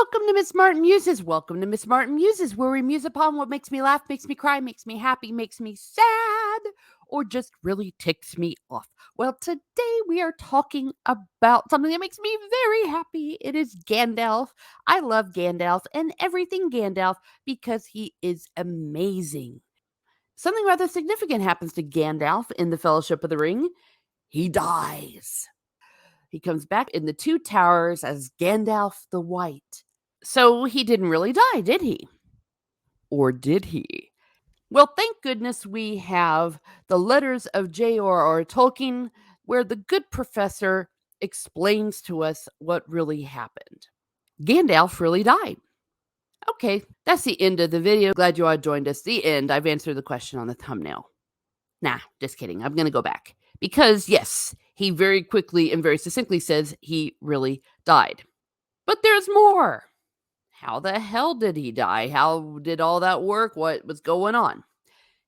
Welcome to Miss Martin Muses. Welcome to Miss Martin Muses, where we muse upon what makes me laugh, makes me cry, makes me happy, makes me sad, or just really ticks me off. Well, today we are talking about something that makes me very happy. It is Gandalf. I love Gandalf and everything Gandalf because he is amazing. Something rather significant happens to Gandalf in the Fellowship of the Ring. He dies. He comes back in the Two Towers as Gandalf the White. So he didn't really die, did he? Or did he? Well, thank goodness we have the letters of J.R.R. Tolkien, where the good professor explains to us what really happened. Gandalf really died. Okay, that's the end of the video. Glad you all joined us. The end. I've answered the question on the thumbnail. Nah, just kidding. I'm going to go back. Because, yes, he very quickly and very succinctly says he really died. But there's more. How the hell did he die? How did all that work? What was going on?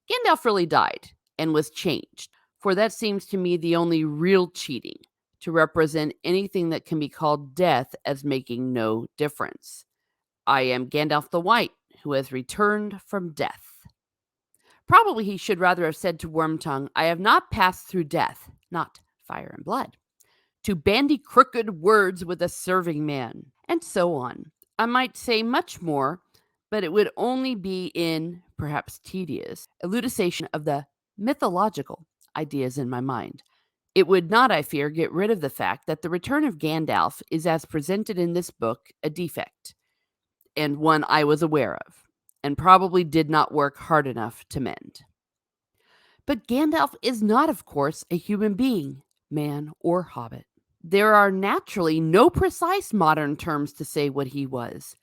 Gandalf really died and was changed, for that seems to me the only real cheating, to represent anything that can be called death as making no difference. I am Gandalf the White, who has returned from death. Probably he should rather have said to Wormtongue, I have not passed through death, not fire and blood, to bandy crooked words with a serving man, and so on. I might say much more, but it would only be in, perhaps tedious, elucidation of the mythological ideas in my mind. It would not, I fear, get rid of the fact that the return of Gandalf is, as presented in this book, a defect, and one I was aware of, and probably did not work hard enough to mend. But Gandalf is not, of course, a human being, man or hobbit. There are naturally no precise modern terms to say what he was.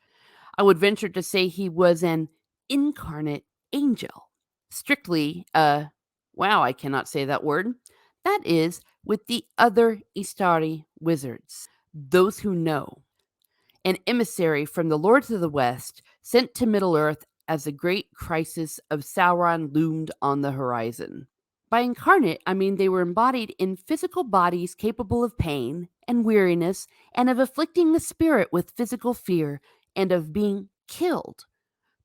I would venture to say he was an incarnate angel. Strictly, wow, I cannot say that word. That is, with the other Istari wizards, those who know. An emissary from the Lords of the West sent to Middle-earth as the great crisis of Sauron loomed on the horizon. By incarnate, I mean they were embodied in physical bodies capable of pain and weariness and of afflicting the spirit with physical fear and of being killed.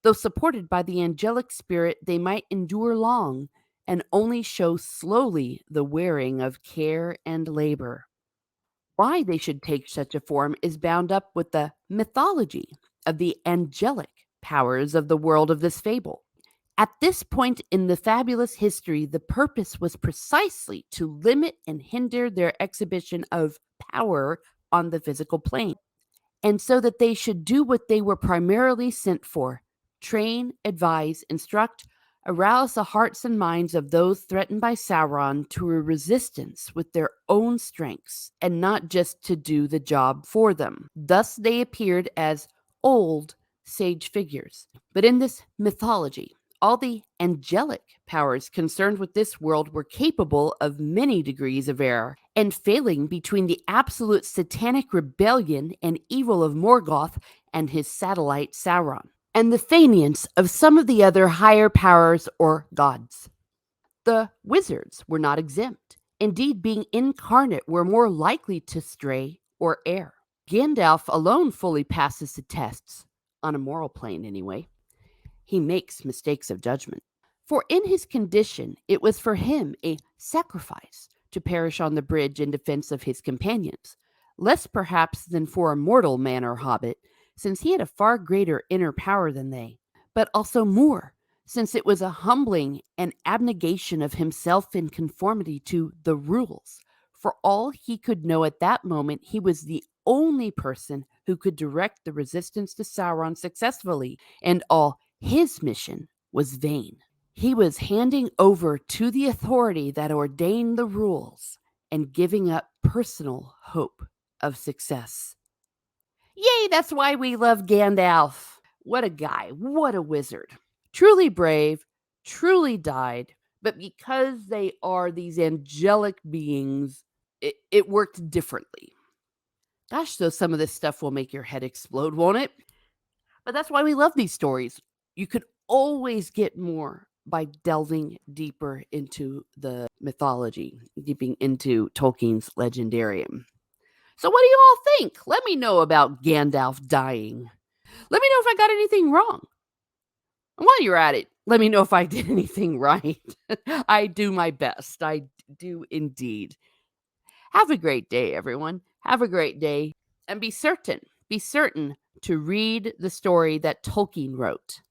Though supported by the angelic spirit, they might endure long and only show slowly the wearing of care and labor. Why they should take such a form is bound up with the mythology of the angelic powers of the world of this fable. At this point in the fabulous history, the purpose was precisely to limit and hinder their exhibition of power on the physical plane, and so that they should do what they were primarily sent for: train, advise, instruct, arouse the hearts and minds of those threatened by Sauron to a resistance with their own strengths, and not just to do the job for them. Thus they appeared as old sage figures. But in this mythology, all the angelic powers concerned with this world were capable of many degrees of error, and failing between the absolute satanic rebellion and evil of Morgoth and his satellite Sauron, and the faineants of some of the other higher powers or gods. The wizards were not exempt. Indeed, being incarnate, were more likely to stray or err. Gandalf alone fully passes the tests, on a moral plane anyway. He makes mistakes of judgment. For in his condition, it was for him a sacrifice to perish on the bridge in defense of his companions, less perhaps than for a mortal man or hobbit, since he had a far greater inner power than they, but also more, since it was a humbling and abnegation of himself in conformity to the rules. For all he could know at that moment, he was the only person who could direct the resistance to Sauron successfully, and all his mission was vain. He was handing over to the authority that ordained the rules and giving up personal hope of success. Yay, that's why we love Gandalf. What a guy, what a wizard. Truly brave, truly died, but because they are these angelic beings, it worked differently. Gosh, though, some of this stuff will make your head explode, won't it? But that's why we love these stories. You could always get more by delving deeper into the mythology, deeping into Tolkien's legendarium. So what do you all think? Let me know about Gandalf dying. Let me know if I got anything wrong. And while you're at it, let me know if I did anything right. I do my best. I do indeed. Have a great day, everyone. Have a great day. And be certain to read the story that Tolkien wrote.